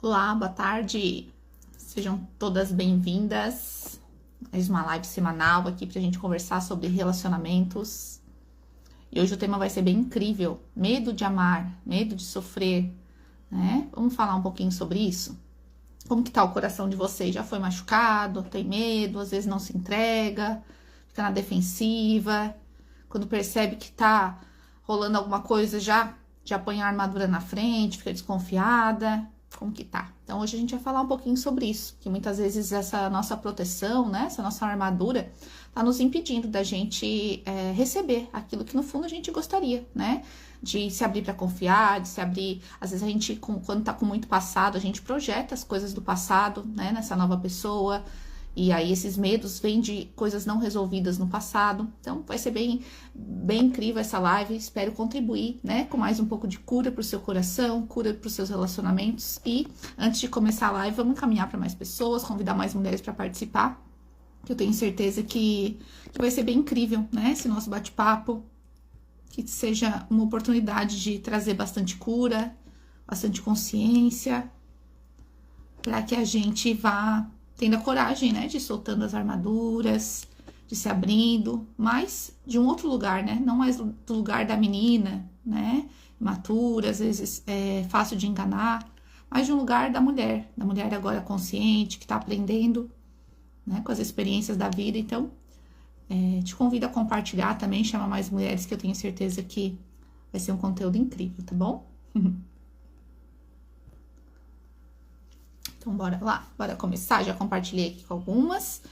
Olá, boa tarde. Sejam todas bem-vindas. Mais uma live semanal aqui pra gente conversar sobre relacionamentos. E hoje o tema vai ser bem incrível. Medo de amar, medo de sofrer, né? Vamos falar um pouquinho sobre isso? Como que tá o coração de vocês? Já foi machucado? Tem medo? Às vezes não se entrega? Fica na defensiva? Quando percebe que tá rolando alguma coisa, já põe a armadura na frente, fica desconfiada? Como que tá? Então hoje a gente vai falar um pouquinho sobre isso, que muitas vezes essa nossa proteção, né, essa nossa armadura tá nos impedindo da gente receber aquilo que no fundo a gente gostaria, né, de se abrir para confiar, de se abrir. Às vezes a gente, quando tá com muito passado, a gente projeta as coisas do passado, né, nessa nova pessoa. E aí esses medos vêm de coisas não resolvidas no passado. Então vai ser bem incrível essa live. Espero contribuir, né, com mais um pouco de cura para o seu coração, cura para os seus relacionamentos. E antes de começar a live, vamos encaminhar para mais pessoas, convidar mais mulheres para participar, que eu tenho certeza que vai ser bem incrível, né, esse nosso bate-papo, que seja uma oportunidade de trazer bastante cura, bastante consciência, para que a gente vá tendo a coragem, né, de ir soltando as armaduras, de se abrindo, mas de um outro lugar, né, não mais do lugar da menina, né, imatura, às vezes é fácil de enganar, mas de um lugar da mulher agora consciente, que tá aprendendo, né, com as experiências da vida. Então, te convido a compartilhar também, chamar mais mulheres, que eu tenho certeza que vai ser um conteúdo incrível, tá bom? Então, bora lá, bora começar. Já compartilhei aqui com algumas.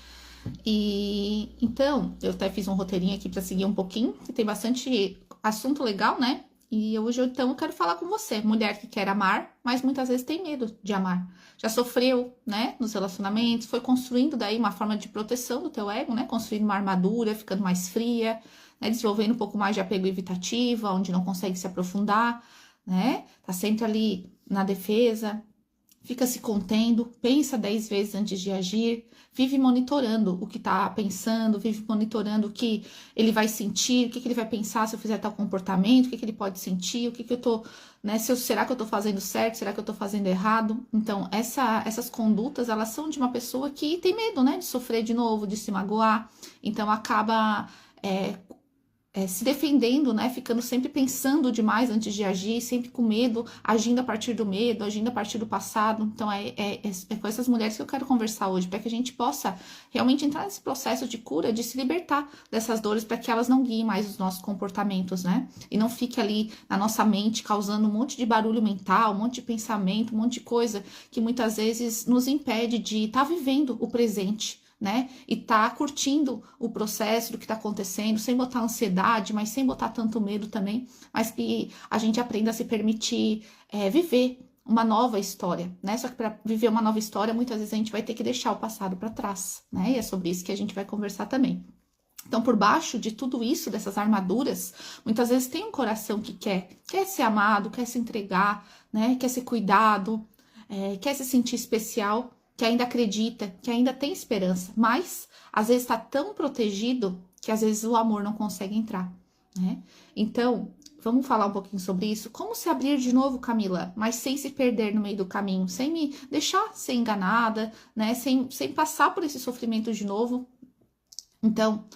E então, eu até fiz um roteirinho aqui para seguir um pouquinho, que tem bastante assunto legal, né? E hoje, então, eu quero falar com você, mulher que quer amar, mas muitas vezes tem medo de amar. Já sofreu, né, nos relacionamentos, foi construindo daí uma forma de proteção do teu ego, né? Construindo uma armadura, ficando mais fria, né? Desenvolvendo um pouco mais de apego evitativo, onde não consegue se aprofundar, né? Tá sempre ali na defesa. Fica se contendo, pensa 10 vezes antes de agir, vive monitorando o que tá pensando, vive monitorando o que ele vai sentir, o que ele vai pensar se eu fizer tal comportamento, o que ele pode sentir, o que eu tô, né, será que eu tô fazendo certo, será que eu tô fazendo errado? Então, essas condutas, elas são de uma pessoa que tem medo, né, de sofrer de novo, de se magoar, então acaba se defendendo, né, ficando sempre pensando demais antes de agir, sempre com medo, agindo a partir do medo, agindo a partir do passado. Então é com essas mulheres que eu quero conversar hoje, para que a gente possa realmente entrar nesse processo de cura, de se libertar dessas dores, para que elas não guiem mais os nossos comportamentos, né, e não fique ali na nossa mente causando um monte de barulho mental, um monte de pensamento, um monte de coisa que muitas vezes nos impede de estar vivendo o presente, né, e tá curtindo o processo do que tá acontecendo, sem botar ansiedade, mas sem botar tanto medo também, mas que a gente aprenda a se permitir viver uma nova história, né, só que para viver uma nova história, muitas vezes a gente vai ter que deixar o passado para trás, né, e é sobre isso que a gente vai conversar também. Então, por baixo de tudo isso, dessas armaduras, muitas vezes tem um coração que quer ser amado, quer se entregar, né, quer ser cuidado, quer se sentir especial, que ainda acredita, que ainda tem esperança, mas às vezes está tão protegido que às vezes o amor não consegue entrar, né? Então, vamos falar um pouquinho sobre isso. Como se abrir de novo, Camila, mas sem se perder no meio do caminho, sem me deixar ser enganada, né? Sem passar por esse sofrimento de novo. Então,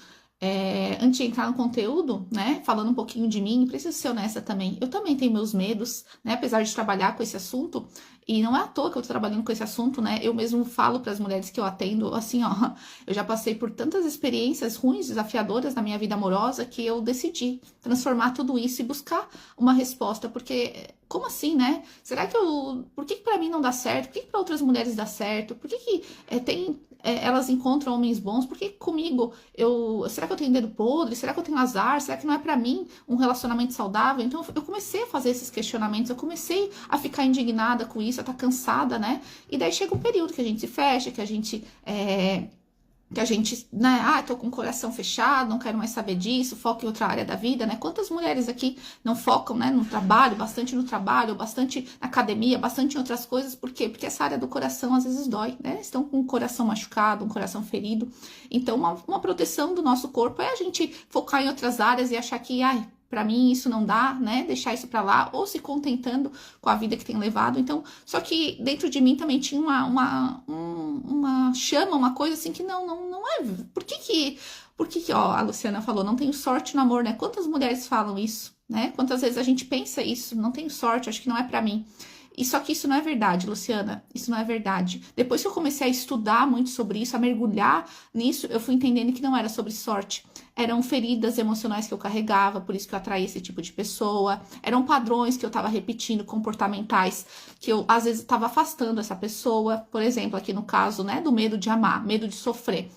antes de entrar no conteúdo, né, falando um pouquinho de mim, preciso ser honesta também. Eu também tenho meus medos, né, apesar de trabalhar com esse assunto, e não é à toa que eu tô trabalhando com esse assunto, né, eu mesmo falo para as mulheres que eu atendo, assim, ó, eu já passei por tantas experiências ruins, desafiadoras na minha vida amorosa, que eu decidi transformar tudo isso e buscar uma resposta, porque, como assim, né, será que por que pra mim não dá certo, por que pra outras mulheres dá certo, por que elas encontram homens bons, por que comigo, será que eu tenho dedo podre, será que eu tenho azar, será que não é pra mim um relacionamento saudável? Então eu comecei a fazer esses questionamentos, eu comecei a ficar indignada com isso, a estar cansada, né, e daí chega um período que a gente se fecha, que a gente, né, tô com o coração fechado, não quero mais saber disso, foco em outra área da vida, né? Quantas mulheres aqui não focam, né, no trabalho, bastante na academia, bastante em outras coisas, por quê? Porque essa área do coração às vezes dói, né? Estão com o coração machucado, um coração ferido. Então, uma proteção do nosso corpo é a gente focar em outras áreas e achar que, pra mim isso não dá, né? Deixar isso pra lá, ou se contentando com a vida que tem levado. Então, só que dentro de mim também tinha uma chama, uma coisa assim que não é. Por que, ó, a Luciana falou, não tenho sorte no amor, né? Quantas mulheres falam isso, né? Quantas vezes a gente pensa isso, não tenho sorte, acho que não é pra mim. E só que isso não é verdade, Luciana, isso não é verdade. Depois que eu comecei a estudar muito sobre isso, a mergulhar nisso, eu fui entendendo que não era sobre sorte. Eram feridas emocionais que eu carregava, por isso que eu atraí esse tipo de pessoa. Eram padrões que eu estava repetindo, comportamentais, que eu às vezes estava afastando essa pessoa. Por exemplo, aqui no caso, né, do medo de amar, medo de sofrer.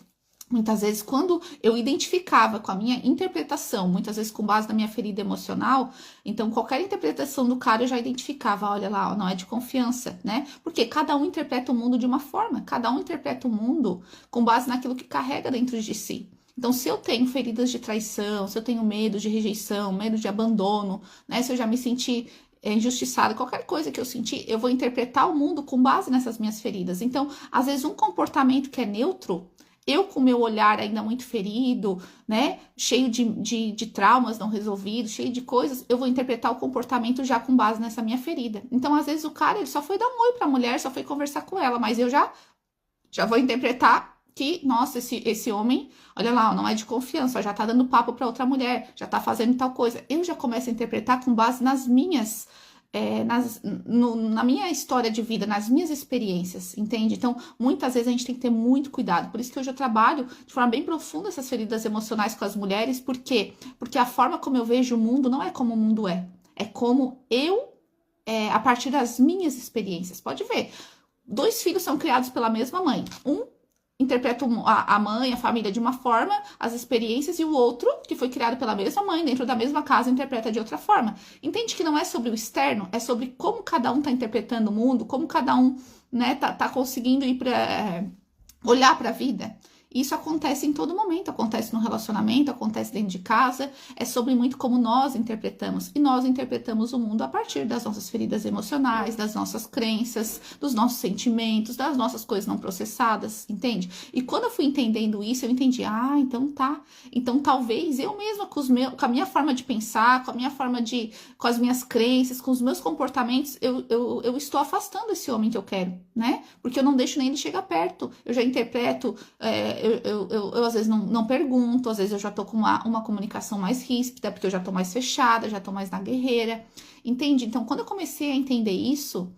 Muitas vezes, quando eu identificava com a minha interpretação, muitas vezes com base na minha ferida emocional, então qualquer interpretação do cara eu já identificava, olha lá, ó, não é de confiança, né? Porque cada um interpreta o mundo de uma forma, cada um interpreta o mundo com base naquilo que carrega dentro de si. Então, se eu tenho feridas de traição, se eu tenho medo de rejeição, medo de abandono, né? Se eu já me senti injustiçada, qualquer coisa que eu sentir, eu vou interpretar o mundo com base nessas minhas feridas. Então, às vezes, um comportamento que é neutro, eu com meu olhar ainda muito ferido, né, cheio de traumas não resolvidos, cheio de coisas, eu vou interpretar o comportamento já com base nessa minha ferida. Então, às vezes, o cara, ele só foi dar um oi pra mulher, só foi conversar com ela, mas eu já vou interpretar que, nossa, esse homem, olha lá, não é de confiança, já tá dando papo pra outra mulher, já tá fazendo tal coisa. Eu já começo a interpretar com base nas minhas na minha história de vida, nas minhas experiências, entende? Então, muitas vezes a gente tem que ter muito cuidado. Por isso que hoje eu trabalho de forma bem profunda essas feridas emocionais com as mulheres. Por quê? Porque a forma como eu vejo o mundo não é como o mundo é. É como eu, a partir das minhas experiências. Pode ver, 2 filhos são criados pela mesma mãe. Um interpreta a mãe, a família de uma forma, as experiências, e o outro, que foi criado pela mesma mãe, dentro da mesma casa, interpreta de outra forma. Entende que não é sobre o externo, é sobre como cada um tá interpretando o mundo, como cada um, né, tá conseguindo ir olhar para a vida. Isso acontece em todo momento, acontece no relacionamento, acontece dentro de casa, é sobre muito como nós interpretamos. E nós interpretamos o mundo a partir das nossas feridas emocionais, das nossas crenças, dos nossos sentimentos, das nossas coisas não processadas, entende? E quando eu fui entendendo isso, eu entendi, então tá. Então talvez eu mesma, com a minha forma de pensar, com as minhas crenças, com os meus comportamentos, eu estou afastando esse homem que eu quero, né? Porque eu não deixo nem ele chegar perto, eu já interpreto. Eu às vezes não pergunto, às vezes eu já tô com uma comunicação mais ríspida, porque eu já tô mais fechada, já tô mais na guerreira, entende? Então, quando eu comecei a entender isso,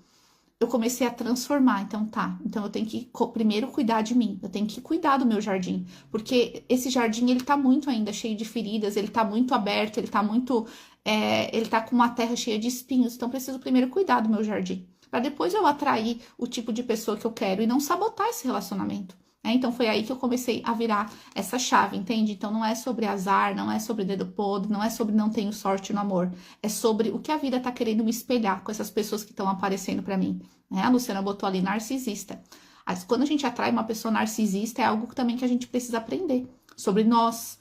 eu comecei a transformar. Então eu tenho que primeiro cuidar de mim, eu tenho que cuidar do meu jardim, porque esse jardim, ele tá muito ainda cheio de feridas, ele tá muito aberto, ele tá com uma terra cheia de espinhos, então eu preciso primeiro cuidar do meu jardim, para depois eu atrair o tipo de pessoa que eu quero e não sabotar esse relacionamento. Então foi aí que eu comecei a virar essa chave, entende? Então não é sobre azar, não é sobre dedo podre, não é sobre não tenho sorte no amor, é sobre o que a vida tá querendo me espelhar com essas pessoas que estão aparecendo pra mim, né? A Luciana botou ali narcisista. Mas quando a gente atrai uma pessoa narcisista, é algo também que a gente precisa aprender sobre nós,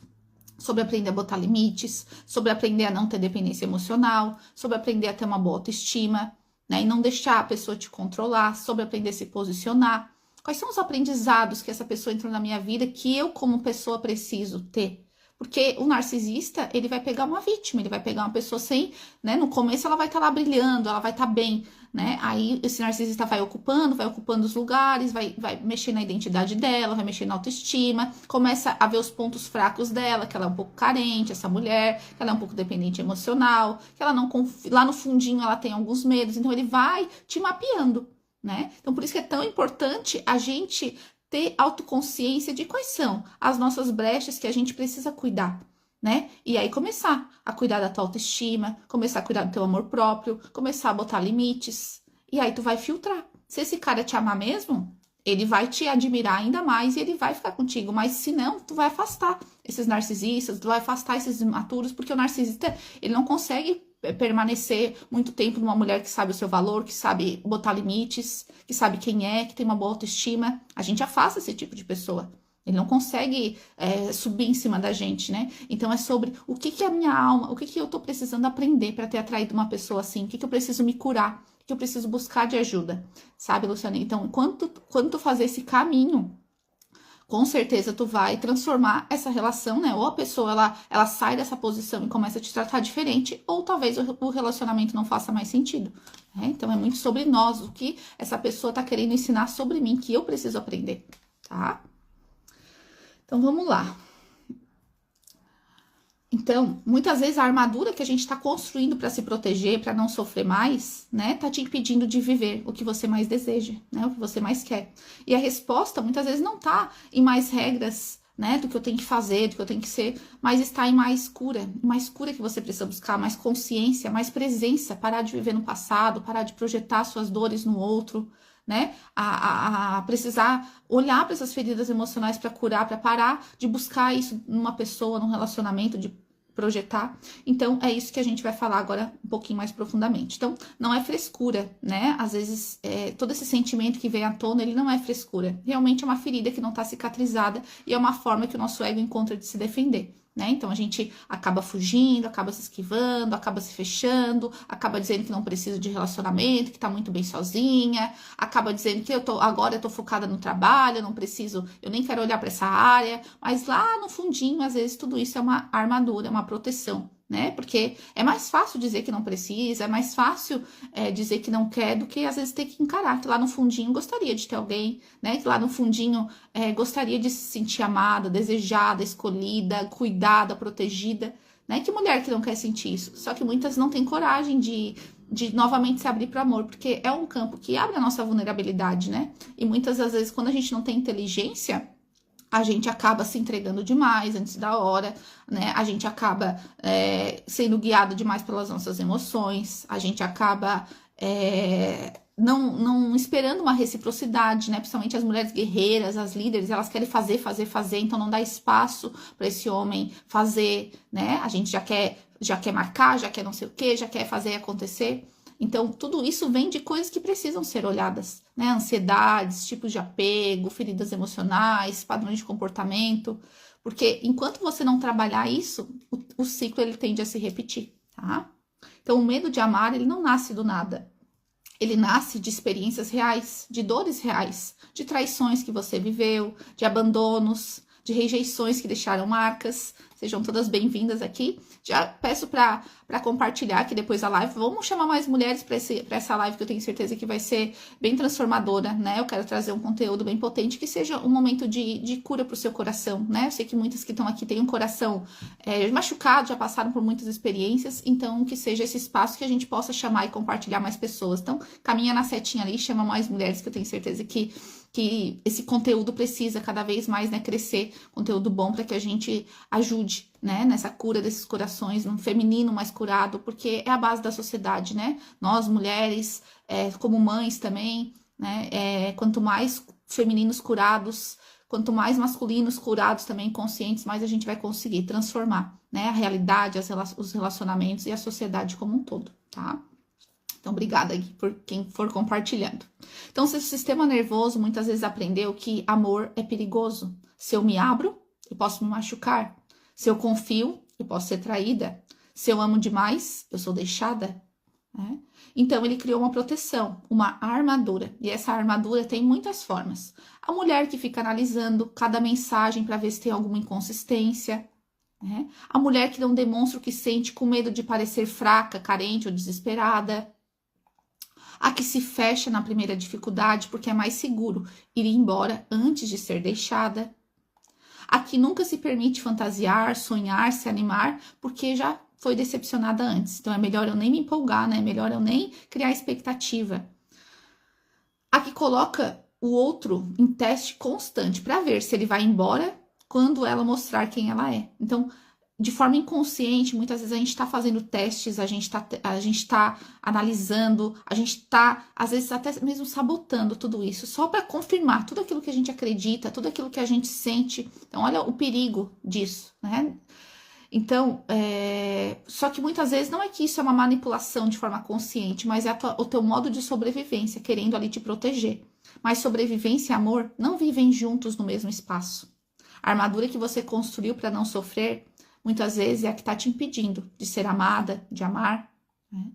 sobre aprender a botar limites, sobre aprender a não ter dependência emocional, sobre aprender a ter uma boa autoestima, né? E não deixar a pessoa te controlar, sobre aprender a se posicionar. Quais são os aprendizados que essa pessoa entrou na minha vida que eu, como pessoa, preciso ter? Porque o narcisista, ele vai pegar uma vítima, ele vai pegar uma pessoa sem, né? No começo ela vai estar lá brilhando, ela vai estar bem, né? Aí esse narcisista vai ocupando os lugares, vai mexer na identidade dela, vai mexer na autoestima, começa a ver os pontos fracos dela, que ela é um pouco carente, essa mulher, que ela é um pouco dependente emocional, que ela não confia, lá no fundinho ela tem alguns medos, então ele vai te mapeando, né? Então, por isso que é tão importante a gente ter autoconsciência de quais são as nossas brechas que a gente precisa cuidar, né? E aí começar a cuidar da tua autoestima, começar a cuidar do teu amor próprio, começar a botar limites. E aí tu vai filtrar. Se esse cara te amar mesmo, ele vai te admirar ainda mais e ele vai ficar contigo. Mas se não, tu vai afastar esses narcisistas, tu vai afastar esses imaturos, porque o narcisista, ele não consegue permanecer muito tempo numa mulher que sabe o seu valor, que sabe botar limites, que sabe quem é, que tem uma boa autoestima. A gente afasta esse tipo de pessoa. Ele não consegue subir em cima da gente, né? Então é sobre o que é a minha alma, o que eu tô precisando aprender para ter atraído uma pessoa assim, o que eu preciso me curar, o que eu preciso buscar de ajuda, sabe, Luciana? Então, quando tu fazer esse caminho com certeza tu vai transformar essa relação, né? Ou a pessoa, ela sai dessa posição e começa a te tratar diferente, ou talvez o relacionamento não faça mais sentido, né? Então, é muito sobre nós, o que essa pessoa tá querendo ensinar sobre mim, que eu preciso aprender, tá? Então, vamos lá. Então, muitas vezes a armadura que a gente está construindo para se proteger, para não sofrer mais, né, tá te impedindo de viver o que você mais deseja, né, o que você mais quer. E a resposta, muitas vezes, não tá em mais regras, né, do que eu tenho que fazer, do que eu tenho que ser, mas está em mais cura que você precisa buscar, mais consciência, mais presença, parar de viver no passado, parar de projetar suas dores no outro, né, a precisar olhar para essas feridas emocionais para curar, para parar de buscar isso numa pessoa, num relacionamento, de projetar. Então, é isso que a gente vai falar agora um pouquinho mais profundamente. Então, não é frescura, né? Às vezes, todo esse sentimento que vem à tona, ele não é frescura. Realmente é uma ferida que não está cicatrizada e é uma forma que o nosso ego encontra de se defender. Né? Então, a gente acaba fugindo, acaba se esquivando, acaba se fechando, acaba dizendo que não precisa de relacionamento, que tá muito bem sozinha, acaba dizendo que agora eu tô focada no trabalho, eu não preciso, eu nem quero olhar para essa área, mas lá no fundinho, às vezes, tudo isso é uma armadura, é uma proteção, né? Porque é mais fácil dizer que não precisa, é mais fácil dizer que não quer do que às vezes ter que encarar, que lá no fundinho gostaria de ter alguém, né? Que lá no fundinho gostaria de se sentir amada, desejada, escolhida, cuidada, protegida, né? Que mulher que não quer sentir isso? Só que muitas não têm coragem de novamente se abrir para o amor, porque é um campo que abre a nossa vulnerabilidade, né? E muitas das vezes, quando a gente não tem inteligência, a gente acaba se entregando demais antes da hora, né? A gente acaba sendo guiado demais pelas nossas emoções, a gente acaba não esperando uma reciprocidade, né? Principalmente as mulheres guerreiras, as líderes, elas querem fazer, então não dá espaço para esse homem fazer, né? A gente já quer marcar, já quer não sei o quê, já quer fazer acontecer. Então, tudo isso vem de coisas que precisam ser olhadas, né? Ansiedades, tipos de apego, feridas emocionais, padrões de comportamento, porque enquanto você não trabalhar isso, o ciclo ele tende a se repetir, tá? Então, o medo de amar, ele não nasce do nada. Ele nasce de experiências reais, de dores reais, de traições que você viveu, de abandonos, de rejeições que deixaram marcas. Sejam todas bem-vindas aqui. Já peço para compartilhar aqui depois a live. Vamos chamar mais mulheres para essa live, que eu tenho certeza que vai ser bem transformadora, né? Eu quero trazer um conteúdo bem potente, que seja um momento de cura para o seu coração, né? Eu sei que muitas que estão aqui têm um coração machucado, já passaram por muitas experiências, então que seja esse espaço que a gente possa chamar e compartilhar mais pessoas. Então, caminha na setinha ali, chama mais mulheres, que eu tenho certeza que esse conteúdo precisa cada vez mais, né, crescer, conteúdo bom para que a gente ajude, né, nessa cura desses corações, um feminino mais curado, porque é a base da sociedade, né? Nós, mulheres, como mães também, né, quanto mais femininos curados, quanto mais masculinos curados também, conscientes, mais a gente vai conseguir transformar, né, a realidade, os relacionamentos e a sociedade como um todo, tá? Então, obrigada aqui por quem for compartilhando. Então, se o sistema nervoso muitas vezes aprendeu que amor é perigoso. Se eu me abro, eu posso me machucar. Se eu confio, eu posso ser traída. Se eu amo demais, eu sou deixada. Né? Então, ele criou uma proteção, uma armadura. E essa armadura tem muitas formas. A mulher que fica analisando cada mensagem para ver se tem alguma inconsistência. Né? A mulher que não demonstra o que sente com medo de parecer fraca, carente ou desesperada. A que se fecha na primeira dificuldade porque é mais seguro ir embora antes de ser deixada. A que nunca se permite fantasiar, sonhar, se animar porque já foi decepcionada antes. Então é melhor eu nem me empolgar, né? É melhor eu nem criar expectativa. A que coloca o outro em teste constante para ver se ele vai embora quando ela mostrar quem ela é. Então, de forma inconsciente, muitas vezes a gente está fazendo testes, a gente tá analisando, a gente está, às vezes, até mesmo sabotando tudo isso, só para confirmar tudo aquilo que a gente acredita, tudo aquilo que a gente sente. Então, olha o perigo disso, né? Então, só que muitas vezes não é que isso é uma manipulação de forma consciente, mas é o teu modo de sobrevivência, querendo ali te proteger. Mas sobrevivência e amor não vivem juntos no mesmo espaço. A armadura que você construiu para não sofrer, muitas vezes é a que está te impedindo de ser amada, de amar. Né?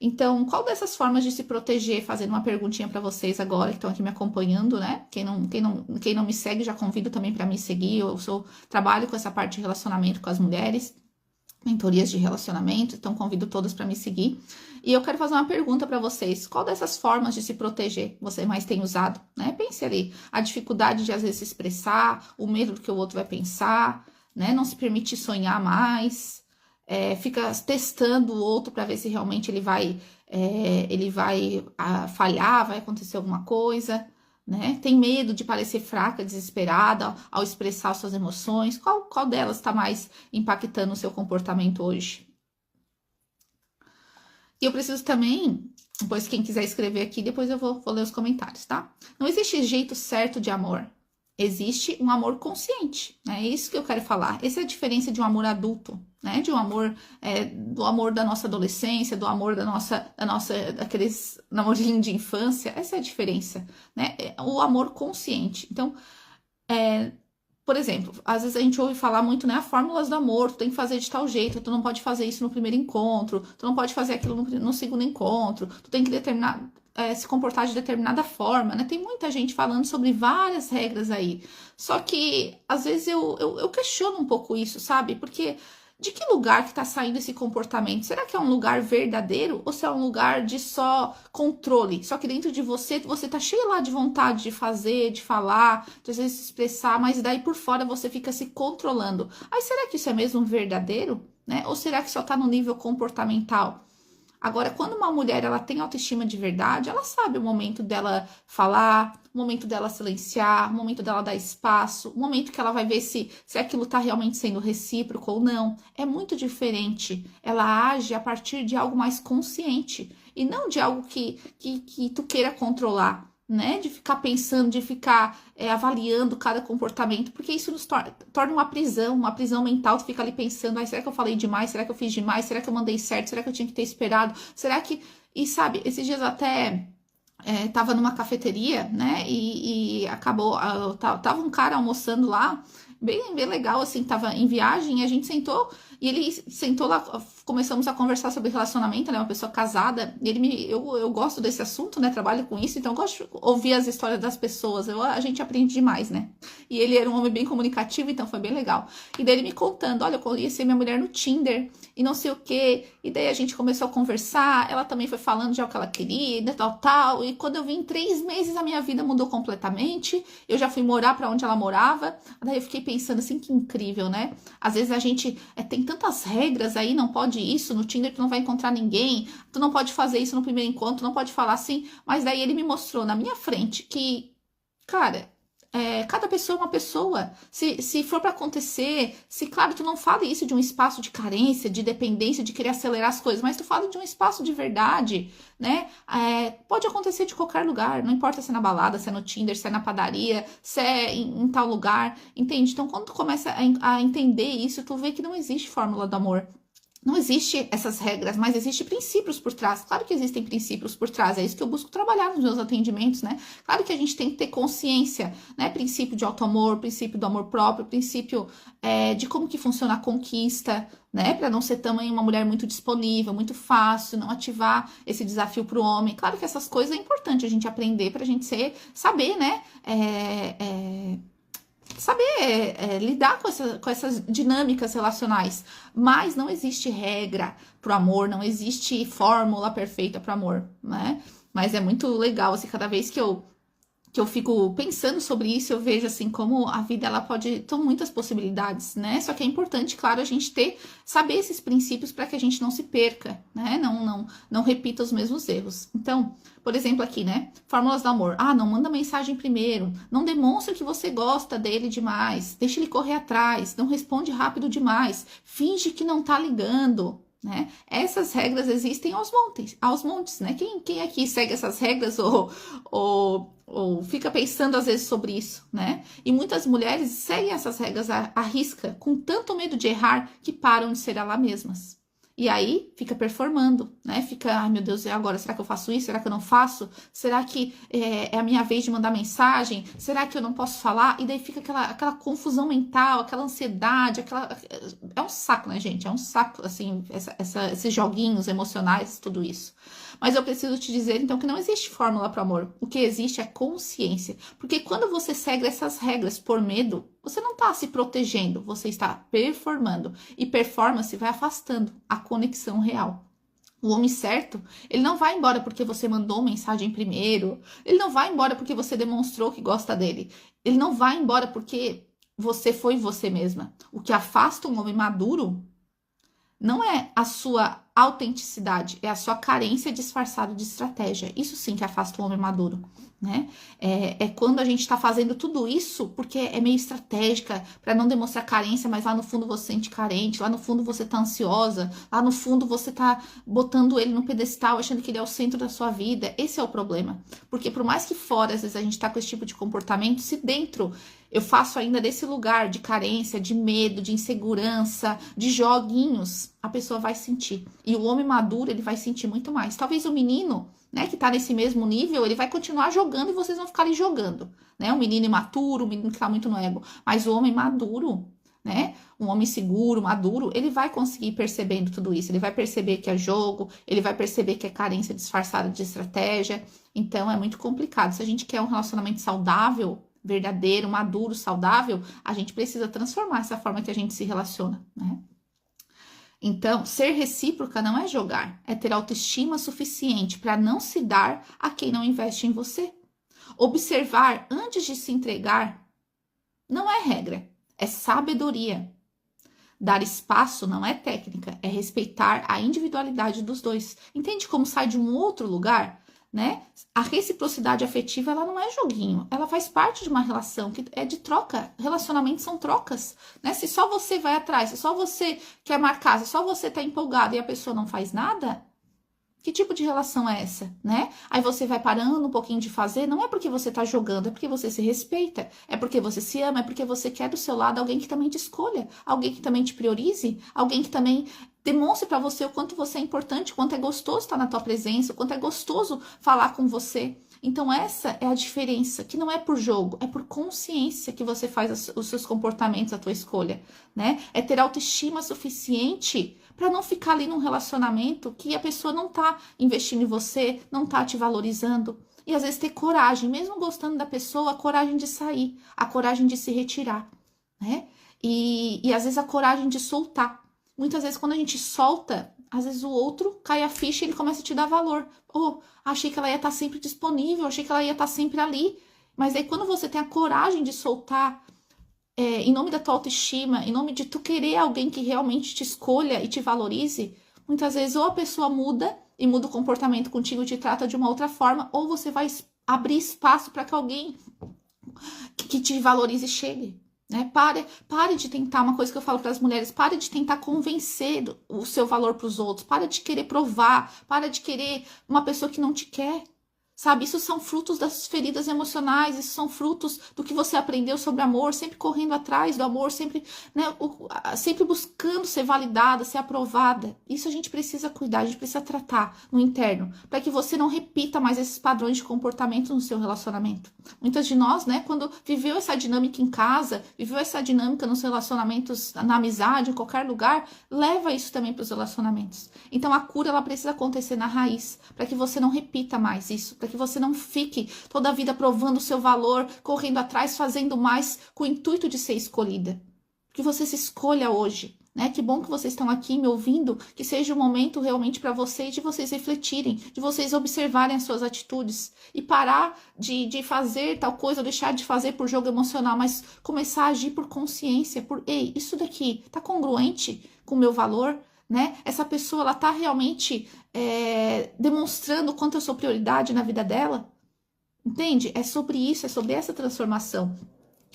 Então, qual dessas formas de se proteger, fazendo uma perguntinha para vocês agora, que estão aqui me acompanhando, né? Quem não me segue, já convido também para me seguir. Trabalho com essa parte de relacionamento com as mulheres, mentorias de relacionamento, então convido todas para me seguir. E eu quero fazer uma pergunta para vocês: qual dessas formas de se proteger você mais tem usado, né? Pense ali, a dificuldade de às vezes se expressar, o medo do que o outro vai pensar, né? Não se permitir sonhar mais, fica testando o outro para ver se realmente ele vai falhar, vai acontecer alguma coisa, né? Tem medo de parecer fraca, desesperada ao expressar suas emoções. Qual delas está mais impactando o seu comportamento hoje? E eu preciso também, depois quem quiser escrever aqui, depois eu vou ler os comentários, tá? Não existe jeito certo de amor. Existe um amor consciente, né? É isso que eu quero falar. Essa é a diferença de um amor adulto, né? De um amor, do amor da nossa adolescência, do amor daqueles namorinhos de infância. Essa é a diferença, né? O amor consciente. Então, por exemplo, às vezes a gente ouve falar muito, né? Fórmulas do amor, tu tem que fazer de tal jeito, tu não pode fazer isso no primeiro encontro, tu não pode fazer aquilo no segundo encontro, tu tem que se comportar de determinada forma, né? Tem muita gente falando sobre várias regras aí. Só que, às vezes, eu questiono um pouco isso, sabe? Porque de que lugar que tá saindo esse comportamento? Será que é um lugar verdadeiro ou se é um lugar de só controle? Só que dentro de você tá cheio lá de vontade de fazer, de falar, de às vezes se expressar, mas daí por fora você fica se controlando. Aí será que isso é mesmo verdadeiro, né? Ou será que só tá no nível comportamental? Agora, quando uma mulher ela tem autoestima de verdade, ela sabe o momento dela falar, o momento dela silenciar, o momento dela dar espaço, o momento que ela vai ver se aquilo está realmente sendo recíproco ou não. É muito diferente. Ela age a partir de algo mais consciente e não de algo que tu queira controlar, né? De ficar pensando, de ficar avaliando cada comportamento, porque isso nos torna uma prisão mental. Tu fica ali pensando, será que eu falei demais? Será que eu fiz demais? Será que eu mandei certo? Será que eu tinha que ter esperado? Será que... E sabe, esses dias até tava numa cafeteria, né? E acabou, tava um cara almoçando lá, bem legal, assim, tava em viagem, e a gente sentou, e ele sentou lá, começamos a conversar sobre relacionamento, né, uma pessoa casada, e eu gosto desse assunto, né, trabalho com isso, então eu gosto de ouvir as histórias das pessoas, a gente aprende demais, né, e ele era um homem bem comunicativo, então foi bem legal, e daí ele me contando, olha, eu conheci minha mulher no Tinder, e não sei o que, e daí a gente começou a conversar, ela também foi falando já o que ela queria, né, tal, e quando eu vim em 3 meses a minha vida mudou completamente, eu já fui morar pra onde ela morava, daí eu fiquei pensando assim, que incrível, né, às vezes a gente tem tantas regras aí, não pode isso, no Tinder tu não vai encontrar ninguém, tu não pode fazer isso no primeiro encontro, tu não pode falar assim, mas daí ele me mostrou na minha frente que, cara, cada pessoa é uma pessoa. Se for para acontecer, claro, tu não fala isso de um espaço de carência, de dependência, de querer acelerar as coisas, mas tu fala de um espaço de verdade, né? Pode acontecer de qualquer lugar, não importa se é na balada, se é no Tinder, se é na padaria, se é em tal lugar, entende? Então, quando tu começa a entender isso, tu vê que não existe fórmula do amor. Não existe essas regras, mas existem princípios por trás. Claro que existem princípios por trás, é isso que eu busco trabalhar nos meus atendimentos, né? Claro que a gente tem que ter consciência, né? Princípio de auto-amor, princípio do amor próprio, princípio de como que funciona a conquista, né? Para não ser também uma mulher muito disponível, muito fácil, não ativar esse desafio para o homem. Claro que essas coisas é importante a gente aprender para a gente saber, né? Saber lidar com essas dinâmicas relacionais, mas não existe regra pro amor, não existe fórmula perfeita pro amor, né? Mas é muito legal, assim, cada vez que eu fico pensando sobre isso, eu vejo, assim, como a vida, ela pode ter muitas possibilidades, né? Só que é importante, claro, a gente saber esses princípios para que a gente não se perca, né? Não repita os mesmos erros. Então, por exemplo, aqui, né? Fórmulas do amor. Não manda mensagem primeiro. Não demonstra que você gosta dele demais. Deixa ele correr atrás. Não responde rápido demais. Finge que não tá ligando. Né? Essas regras existem aos montes, né? Quem aqui segue essas regras ou fica pensando às vezes sobre isso, né? E muitas mulheres seguem essas regras à risca, com tanto medo de errar que param de ser elas mesmas. E aí fica performando, né? Fica, ai meu Deus, e agora? Será que eu faço isso? Será que eu não faço? Será que é a minha vez de mandar mensagem? Será que eu não posso falar? E daí fica aquela confusão mental, aquela ansiedade, é um saco, né, gente? É um saco, assim, esses joguinhos emocionais, tudo isso. Mas eu preciso te dizer, então, que não existe fórmula para amor. O que existe é consciência. Porque quando você segue essas regras por medo, você não está se protegendo, você está performando. E performance vai afastando a conexão real. O homem certo, ele não vai embora porque você mandou mensagem primeiro. Ele não vai embora porque você demonstrou que gosta dele. Ele não vai embora porque você foi você mesma. O que afasta um homem maduro não é a sua autenticidade, é a sua carência disfarçada de estratégia. Isso sim que afasta o homem maduro, né? É quando a gente está fazendo tudo isso porque é meio estratégica, para não demonstrar carência, mas lá no fundo você se sente carente, lá no fundo você tá ansiosa, lá no fundo você tá botando ele no pedestal, achando que ele é o centro da sua vida. Esse é o problema. Porque por mais que fora, às vezes, a gente tá com esse tipo de comportamento, se dentro eu faço ainda desse lugar de carência, de medo, de insegurança, de joguinhos, a pessoa vai sentir. E o homem maduro, ele vai sentir muito mais. Talvez o menino, né, que tá nesse mesmo nível, ele vai continuar jogando e vocês vão ficarem jogando, né? O menino imaturo, o menino que tá muito no ego. Mas o homem maduro, né? Um homem seguro, maduro, ele vai conseguir ir percebendo tudo isso. Ele vai perceber que é jogo, ele vai perceber que é carência disfarçada de estratégia. Então, é muito complicado. Se a gente quer um relacionamento saudável, verdadeiro, maduro, saudável, a gente precisa transformar essa forma que a gente se relaciona, né? Então, ser recíproca não é jogar, é ter autoestima suficiente para não se dar a quem não investe em você. Observar antes de se entregar não é regra, é sabedoria. Dar espaço não é técnica, é respeitar a individualidade dos dois. Entende como sai de um outro lugar? Né? A reciprocidade afetiva, ela não é joguinho, ela faz parte de uma relação que é de troca. Relacionamentos são trocas, né? Se só você vai atrás, se só você quer marcar, se só você tá empolgado e a pessoa não faz nada, que tipo de relação é essa, né? Aí você vai parando um pouquinho de fazer, não é porque você tá jogando, é porque você se respeita, é porque você se ama, é porque você quer do seu lado alguém que também te escolha, alguém que também te priorize, alguém que também demonstre para você o quanto você é importante, o quanto é gostoso estar na tua presença, o quanto é gostoso falar com você. Então essa é a diferença, que não é por jogo, é por consciência que você faz os seus comportamentos, a tua escolha, né? É ter autoestima suficiente para não ficar ali num relacionamento que a pessoa não tá investindo em você, não tá te valorizando. E às vezes ter coragem, mesmo gostando da pessoa, a coragem de sair, a coragem de se retirar, né? E às vezes a coragem de soltar. Muitas vezes quando a gente solta, às vezes o outro cai a ficha e ele começa a te dar valor. Oh, achei que ela ia estar sempre disponível, achei que ela ia estar sempre ali. Mas aí quando você tem a coragem de soltar, em nome da tua autoestima, em nome de tu querer alguém que realmente te escolha e te valorize, muitas vezes ou a pessoa muda e muda o comportamento contigo e te trata de uma outra forma, ou você vai abrir espaço para que alguém que te valorize chegue. Né? Pare de tentar, uma coisa que eu falo para as mulheres, pare de tentar convencer o seu valor para os outros, pare de querer provar, pare de querer uma pessoa que não te quer. Sabe, isso são frutos das feridas emocionais, isso são frutos do que você aprendeu sobre amor, sempre correndo atrás do amor, sempre, né, sempre buscando ser validada, ser aprovada. Isso a gente precisa cuidar, a gente precisa tratar no interno, para que você não repita mais esses padrões de comportamento no seu relacionamento. Muitas de nós, né, quando viveu essa dinâmica em casa, viveu essa dinâmica nos relacionamentos, na amizade, em qualquer lugar, leva isso também para os relacionamentos. Então a cura, ela precisa acontecer na raiz, para que você não repita mais isso, para que você não fique toda a vida provando o seu valor, correndo atrás, fazendo mais com o intuito de ser escolhida. Que você se escolha hoje, né? Que bom que vocês estão aqui me ouvindo, que seja um momento realmente para vocês, de vocês refletirem, de vocês observarem as suas atitudes e parar de fazer tal coisa, ou deixar de fazer por jogo emocional, mas começar a agir por consciência, por, ei, isso daqui tá congruente com o meu valor? Né? Essa pessoa, ela tá realmente demonstrando o quanto eu sou prioridade na vida dela? Entende? É sobre isso, é sobre essa transformação.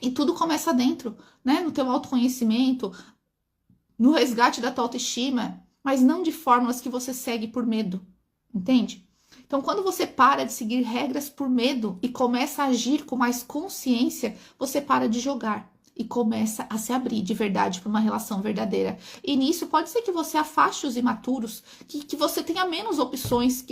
E tudo começa dentro, né? No teu autoconhecimento, no resgate da tua autoestima, mas não de fórmulas que você segue por medo, entende? Então, quando você para de seguir regras por medo e começa a agir com mais consciência, você para de jogar. e começa a se abrir de verdade para uma relação verdadeira. E nisso pode ser que você afaste os imaturos, que você tenha menos opções,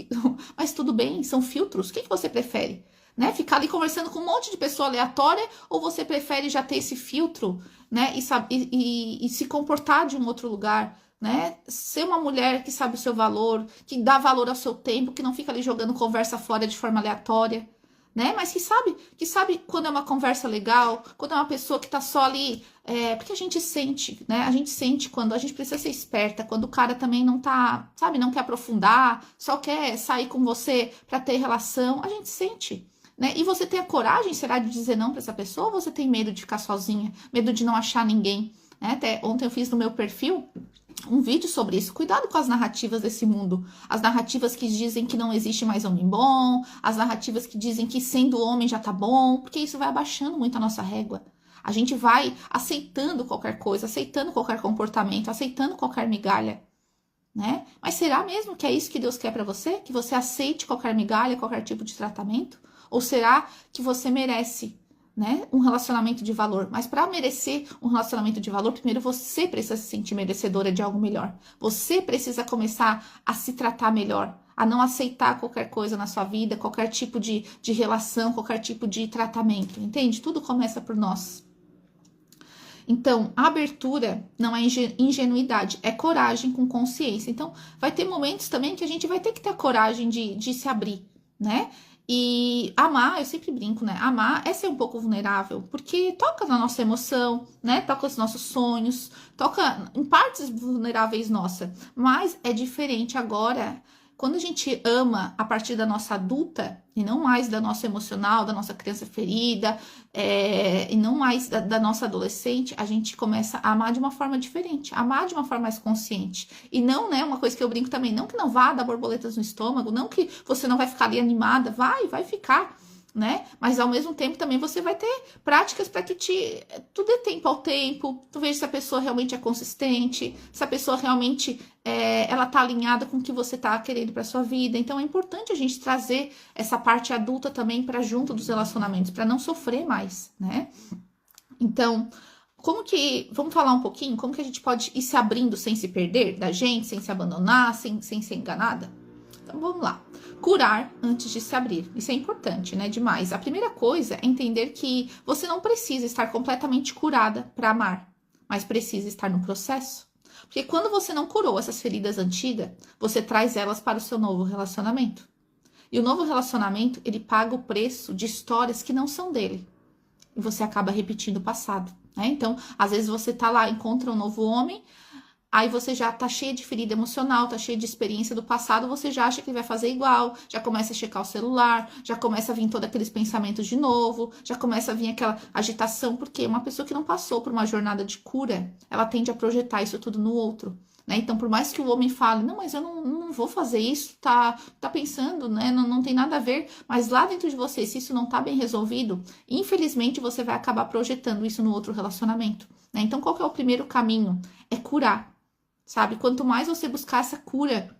mas tudo bem, são filtros. O que você prefere? Né? Ficar ali conversando com um monte de pessoa aleatória, ou você prefere já ter esse filtro, né? E se comportar de um outro lugar, né? Ser uma mulher que sabe o seu valor, que dá valor ao seu tempo, que não fica ali jogando conversa fora de forma aleatória, né? Mas que sabe quando é uma conversa legal, quando é uma pessoa que tá só ali, porque a gente sente, né? A gente sente quando a gente precisa ser esperta, quando o cara também não tá, sabe, não quer aprofundar, só quer sair com você pra ter relação, a gente sente, né? E você tem a coragem, será, de dizer não pra essa pessoa, ou você tem medo de ficar sozinha, medo de não achar ninguém, né? Até ontem eu fiz no meu perfil um vídeo sobre isso. Cuidado com as narrativas desse mundo. As narrativas que dizem que não existe mais homem bom, as narrativas que dizem que sendo homem já tá bom, porque isso vai abaixando muito a nossa régua. A gente vai aceitando qualquer coisa, aceitando qualquer comportamento, aceitando qualquer migalha, né? Mas será mesmo que é isso que Deus quer pra você? Que você aceite qualquer migalha, qualquer tipo de tratamento? Ou será que você merece, né, um relacionamento de valor? Mas para merecer um relacionamento de valor, primeiro você precisa se sentir merecedora de algo melhor. Você precisa começar a se tratar melhor, a não aceitar qualquer coisa na sua vida, qualquer tipo de relação, qualquer tipo de tratamento, entende? Tudo começa por nós. Então, a abertura não é ingenuidade, é coragem com consciência. Então, vai ter momentos também que a gente vai ter que ter a coragem de se abrir, né? E amar, eu sempre brinco, né? Amar é ser um pouco vulnerável, porque toca na nossa emoção, né? Toca os nossos sonhos, toca em partes vulneráveis nossa. Mas é diferente agora, quando a gente ama a partir da nossa adulta, e não mais da nossa emocional, da nossa criança ferida, e não mais da nossa adolescente, a gente começa a amar de uma forma diferente, amar de uma forma mais consciente. E não, né, uma coisa que eu brinco também, não que não vá dar borboletas no estômago, não que você não vai ficar ali animada, vai ficar, né? Mas ao mesmo tempo também você vai ter práticas para que tu dê tempo ao tempo, tu veja se a pessoa realmente é consistente, se a pessoa realmente ela tá alinhada com o que você tá querendo para sua vida. Então é importante a gente trazer essa parte adulta também para junto dos relacionamentos, para não sofrer mais, né? Então, vamos falar um pouquinho, como que a gente pode ir se abrindo sem se perder da gente, sem se abandonar, sem ser enganada? Então vamos lá. Curar antes de se abrir. Isso é importante, né? Demais. A primeira coisa é entender que você não precisa estar completamente curada para amar, mas precisa estar no processo. Porque quando você não curou essas feridas antigas, você traz elas para o seu novo relacionamento. E o novo relacionamento, ele paga o preço de histórias que não são dele. E você acaba repetindo o passado, né? Então, às vezes você tá lá, encontra um novo homem, aí você já tá cheia de ferida emocional, tá cheia de experiência do passado, você já acha que ele vai fazer igual, já começa a checar o celular, já começa a vir todos aqueles pensamentos de novo, já começa a vir aquela agitação, porque uma pessoa que não passou por uma jornada de cura, ela tende a projetar isso tudo no outro, né? Então, por mais que o homem fale, não, mas eu não vou fazer isso, tá pensando, né? Não tem nada a ver, mas lá dentro de você, se isso não tá bem resolvido, infelizmente você vai acabar projetando isso no outro relacionamento, né? Então, qual que é o primeiro caminho? É curar. Sabe, quanto mais você buscar essa cura,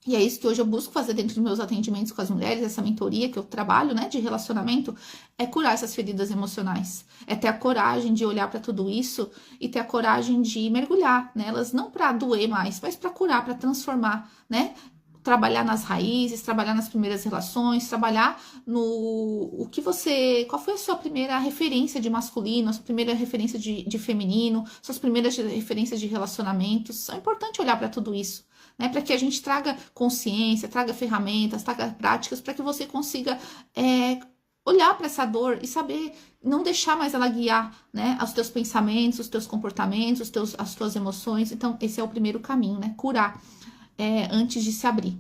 e é isso que hoje eu busco fazer dentro dos meus atendimentos com as mulheres, essa mentoria que eu trabalho, né, de relacionamento, é curar essas feridas emocionais, é ter a coragem de olhar para tudo isso e ter a coragem de mergulhar nelas, não para doer mais, mas para curar, para transformar, né? Trabalhar nas raízes, trabalhar nas primeiras relações, trabalhar no qual foi a sua primeira referência de masculino, a sua primeira referência de feminino, suas primeiras referências de relacionamentos. É importante olhar para tudo isso, né? Para que a gente traga consciência, traga ferramentas, traga práticas, para que você consiga olhar para essa dor e saber não deixar mais ela guiar, né, os teus pensamentos, os teus comportamentos, as tuas emoções. Então, esse é o primeiro caminho, né? Curar. Antes de se abrir.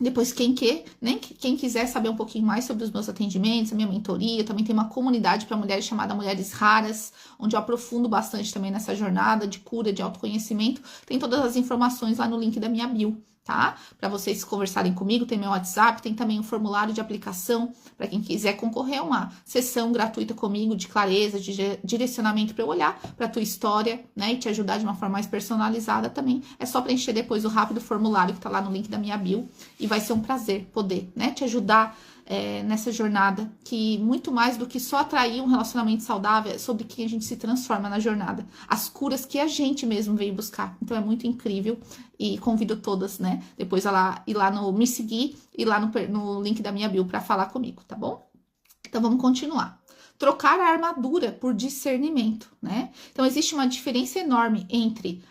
Depois, quem quiser saber um pouquinho mais sobre os meus atendimentos, a minha mentoria, eu também tenho uma comunidade para mulheres chamada Mulheres Raras, onde eu aprofundo bastante também nessa jornada de cura, de autoconhecimento. Tem todas as informações lá no link da minha bio, tá? Para vocês conversarem comigo, tem meu WhatsApp, tem também um formulário de aplicação para quem quiser concorrer a uma sessão gratuita comigo de clareza, de direcionamento para eu olhar para tua história, né, e te ajudar de uma forma mais personalizada também. É só preencher depois o rápido formulário que tá lá no link da minha bio e vai ser um prazer poder, né, te ajudar nessa jornada, que muito mais do que só atrair um relacionamento saudável, é sobre quem a gente se transforma na jornada. As curas que a gente mesmo veio buscar. Então é muito incrível e convido todas, né? Depois ir lá no me seguir e lá no link da minha bio para falar comigo, tá bom? Então vamos continuar. Trocar a armadura por discernimento, né? Então existe uma diferença enorme entre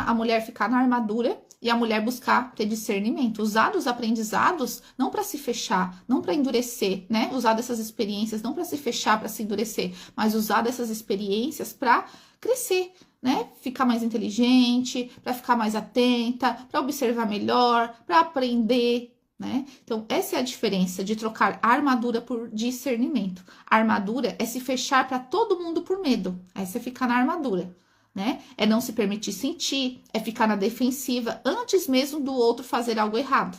a mulher ficar na armadura e a mulher buscar ter discernimento. Usar os aprendizados não para se fechar, não para endurecer, né? Usar dessas experiências não para se fechar, para se endurecer, mas usar dessas experiências para crescer, né? Ficar mais inteligente, para ficar mais atenta, para observar melhor, para aprender, né? Então, essa é a diferença de trocar a armadura por discernimento. A armadura é se fechar para todo mundo por medo. Aí você fica na armadura, né? É não se permitir sentir, é ficar na defensiva antes mesmo do outro fazer algo errado.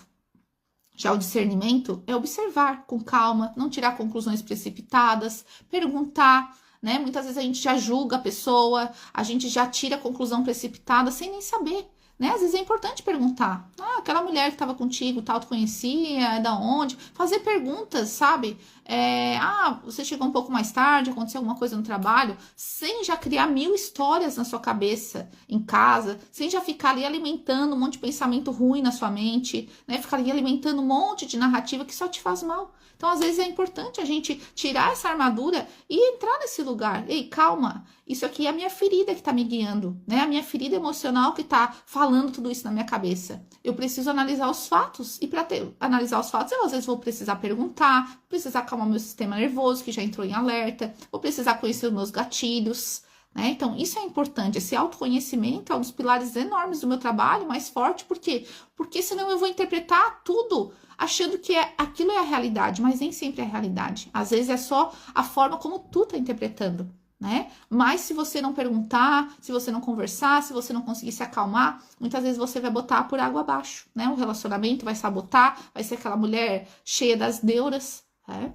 Já o discernimento é observar com calma, não tirar conclusões precipitadas, perguntar, né? Muitas vezes a gente já julga a pessoa, a gente já tira a conclusão precipitada sem nem saber, né? Às vezes é importante perguntar. Aquela mulher que estava contigo, tal, tu conhecia, é da onde? Fazer perguntas, sabe? Você chegou um pouco mais tarde, aconteceu alguma coisa no trabalho, sem já criar 1000 histórias na sua cabeça, em casa, sem já ficar ali alimentando um monte de pensamento ruim na sua mente, né? Ficar ali alimentando um monte de narrativa que só te faz mal. Então, às vezes, é importante a gente tirar essa armadura e entrar nesse lugar. Ei, calma, isso aqui é a minha ferida que tá me guiando, né? A minha ferida emocional que tá falando tudo isso na minha cabeça. Eu preciso analisar os fatos. E para analisar os fatos, eu às vezes vou precisar perguntar, vou precisar acalmar meu sistema nervoso, que já entrou em alerta, vou precisar conhecer os meus gatilhos, né? Então, isso é importante. Esse autoconhecimento é um dos pilares enormes do meu trabalho, mais forte. Por quê? Porque senão eu vou interpretar tudo achando que aquilo é a realidade, mas nem sempre é a realidade. Às vezes é só a forma como tu tá interpretando, né? Mas se você não perguntar, se você não conversar, se você não conseguir se acalmar, muitas vezes você vai botar por água abaixo, né? O relacionamento vai sabotar, vai ser aquela mulher cheia das neuras, né?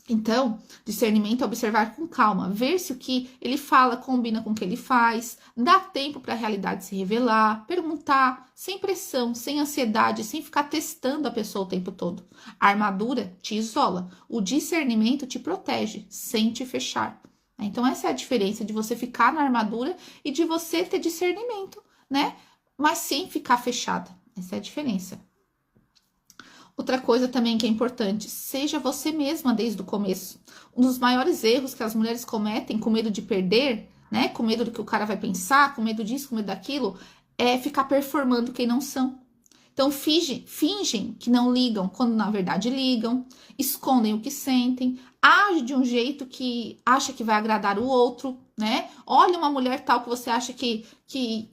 Então, discernimento é observar com calma, ver se o que ele fala combina com o que ele faz, dá tempo para a realidade se revelar, perguntar, sem pressão, sem ansiedade, sem ficar testando a pessoa o tempo todo. A armadura te isola, o discernimento te protege, sem te fechar. Então, essa é a diferença de você ficar na armadura e de você ter discernimento, né? Mas sem ficar fechada. Essa é a diferença. Outra coisa também que é importante, seja você mesma desde o começo. Um dos maiores erros que as mulheres cometem com medo de perder, né? Com medo do que o cara vai pensar, com medo disso, com medo daquilo, é ficar performando quem não são. Então, fingem que não ligam, quando na verdade ligam, escondem o que sentem, agem de um jeito que acha que vai agradar o outro, né? Olha uma mulher tal que você acha que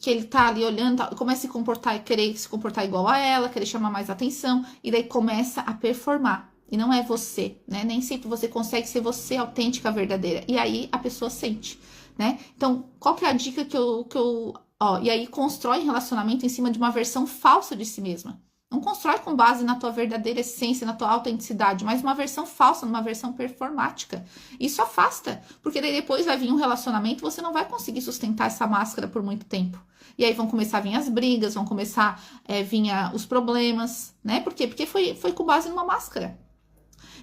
ele tá ali olhando, tal, começa a se comportar e querer se comportar igual a ela, querer chamar mais atenção, e daí começa a performar. E não é você, né? Nem sempre você consegue ser você autêntica, verdadeira. E aí a pessoa sente, né? Então, qual que é a dica que eu e aí constrói relacionamento em cima de uma versão falsa de si mesma. Não constrói com base na tua verdadeira essência, na tua autenticidade, mas uma versão falsa, uma versão performática. Isso afasta, porque daí depois vai vir um relacionamento, você não vai conseguir sustentar essa máscara por muito tempo. E aí vão começar a vir as brigas, vão começar a vir os problemas, né? Por quê? Porque foi com base numa máscara.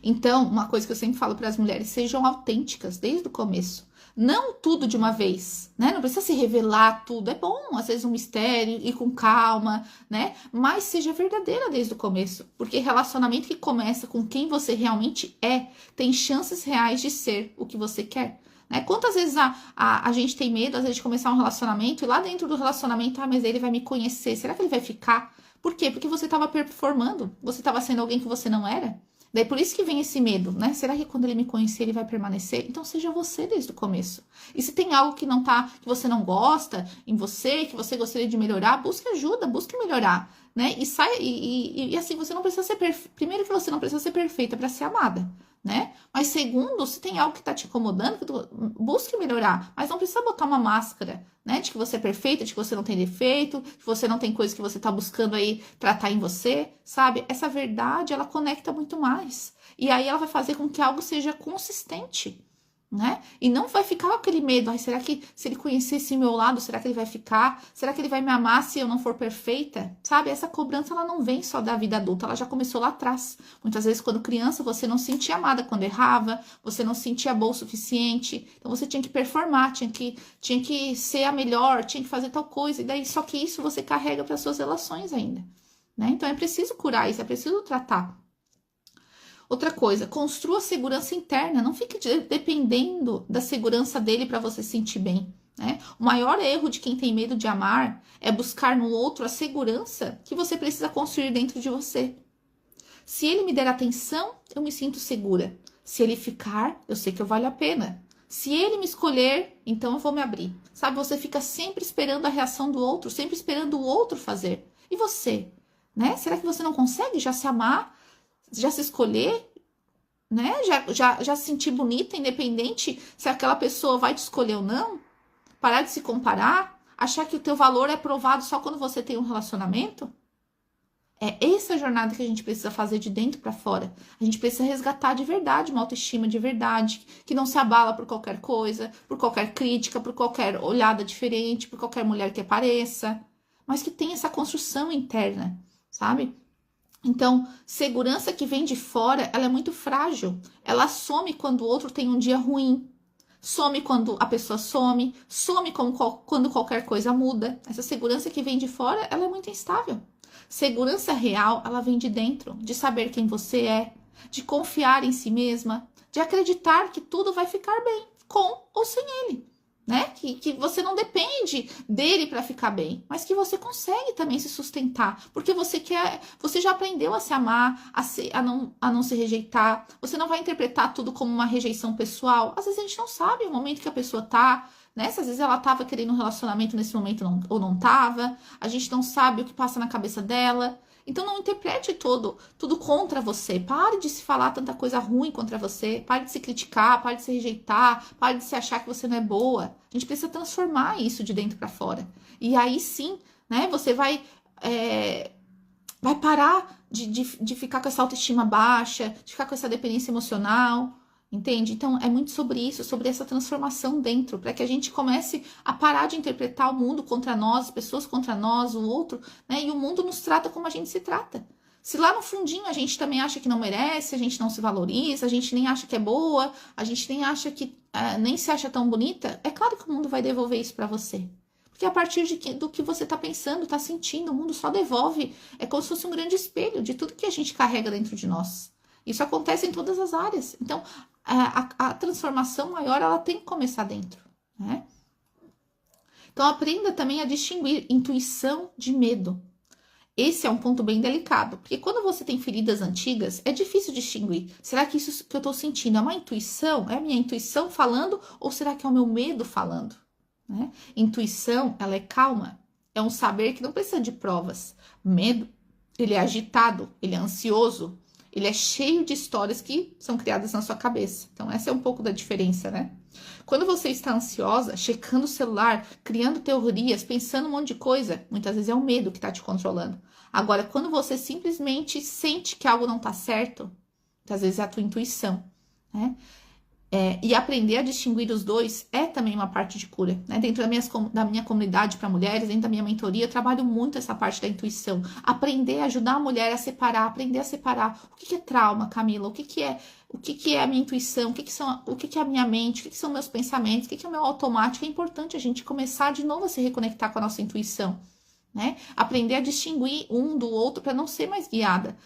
Então, uma coisa que eu sempre falo para as mulheres, sejam autênticas desde o começo. Não tudo de uma vez, né? Não precisa se revelar tudo. É bom, às vezes, um mistério, ir com calma, né? Mas seja verdadeira desde o começo. Porque relacionamento que começa com quem você realmente é, tem chances reais de ser o que você quer. Né? Quantas vezes a gente tem medo, às vezes, de começar um relacionamento e lá dentro do relacionamento, mas ele vai me conhecer. Será que ele vai ficar? Por quê? Porque você estava performando. Você estava sendo alguém que você não era. Daí por isso que vem esse medo, né? Será que quando ele me conhecer ele vai permanecer? Então seja você desde o começo. E se tem algo que que você não gosta em você, que você gostaria de melhorar, busque ajuda, busque melhorar, né? E assim, você não precisa ser primeiro que você não precisa ser perfeita para ser amada, né? Mas segundo, se tem algo que tá te incomodando, busque melhorar, mas não precisa botar uma máscara, né? De que você é perfeita, de que você não tem defeito, que você não tem coisa que você tá buscando aí tratar em você, sabe? Essa verdade, ela conecta muito mais. E aí ela vai fazer com que algo seja consistente, né? E não vai ficar com aquele medo, ai, será que se ele conhecesse meu lado, será que ele vai ficar? Será que ele vai me amar se eu não for perfeita? Sabe? Essa cobrança, ela não vem só da vida adulta, ela já começou lá atrás. Muitas vezes, quando criança, você não se sentia amada quando errava, você não se sentia boa o suficiente, então você tinha que performar, tinha que ser a melhor, tinha que fazer tal coisa, e daí só que isso você carrega para suas relações ainda, né? Então é preciso curar isso, é preciso tratar. Outra coisa, construa segurança interna, não fique dependendo da segurança dele para você se sentir bem, né? O maior erro de quem tem medo de amar é buscar no outro a segurança que você precisa construir dentro de você. Se ele me der atenção, eu me sinto segura. Se ele ficar, eu sei que eu valho a pena. Se ele me escolher, então eu vou me abrir. Sabe, você fica sempre esperando a reação do outro, sempre esperando o outro fazer. E você, né? Será que você não consegue já se amar? Já se escolher, né? Já se sentir bonita, independente se aquela pessoa vai te escolher ou não. Parar de se comparar, achar que o teu valor é provado só quando você tem um relacionamento. É essa jornada que a gente precisa fazer de dentro para fora. A gente precisa resgatar de verdade uma autoestima de verdade, que não se abala por qualquer coisa, por qualquer crítica, por qualquer olhada diferente, por qualquer mulher que apareça, mas que tem essa construção interna, sabe? Então, segurança que vem de fora, ela é muito frágil. Ela some quando o outro tem um dia ruim. Some quando a pessoa some. Some quando qualquer coisa muda. Essa segurança que vem de fora, ela é muito instável. Segurança real, ela vem de dentro. De saber quem você é. De confiar em si mesma. De acreditar que tudo vai ficar bem. Com ou sem ele. Né? Que você não depende dele para ficar bem, mas que você consegue também se sustentar, porque você já aprendeu a se amar, a não se rejeitar. Você não vai interpretar tudo como uma rejeição pessoal. Às vezes a gente não sabe o momento que a pessoa tá, né? Às vezes ela tava querendo um relacionamento nesse momento ou não tava. A gente não sabe o que passa na cabeça dela. Então não interprete tudo contra você. Pare de se falar tanta coisa ruim contra você. Pare de se criticar, pare de se rejeitar, pare de se achar que você não é boa. A gente precisa transformar isso de dentro para fora. E aí sim, né, você vai parar de ficar com essa autoestima baixa, de ficar com essa dependência emocional. Entende? Então, é muito sobre isso, sobre essa transformação dentro, para que a gente comece a parar de interpretar o mundo contra nós, pessoas contra nós, o outro, né? E o mundo nos trata como a gente se trata. Se lá no fundinho a gente também acha que não merece, a gente não se valoriza, a gente nem acha que é boa, a gente nem acha que nem se acha tão bonita, é claro que o mundo vai devolver isso para você. Porque a partir do que você está pensando, está sentindo, o mundo só devolve. É como se fosse um grande espelho de tudo que a gente carrega dentro de nós. Isso acontece em todas as áreas. Então, a transformação maior, ela tem que começar dentro, né? Então, aprenda também a distinguir intuição de medo. Esse é um ponto bem delicado, porque quando você tem feridas antigas, é difícil distinguir. Será que isso que eu estou sentindo é uma intuição? É a minha intuição falando? Ou será que é o meu medo falando? Né? Intuição, ela é calma. É um saber que não precisa de provas. Medo, ele é agitado, ele é ansioso. Ele é cheio de histórias que são criadas na sua cabeça. Então, essa é um pouco da diferença, né? Quando você está ansiosa, checando o celular, criando teorias, pensando um monte de coisa, muitas vezes é o medo que está te controlando. Agora, quando você simplesmente sente que algo não está certo, muitas vezes é a tua intuição, né? E aprender a distinguir os dois é também uma parte de cura, né? Dentro da minha comunidade para mulheres, dentro da minha mentoria, eu trabalho muito essa parte da intuição. Aprender a ajudar a mulher a separar, aprender a separar o que é trauma, Camila, o que é a minha intuição, o que é a minha mente, o que são meus pensamentos, o que é o meu automático. É importante a gente começar de novo a se reconectar com a nossa intuição, né? Aprender a distinguir um do outro para não ser mais guiada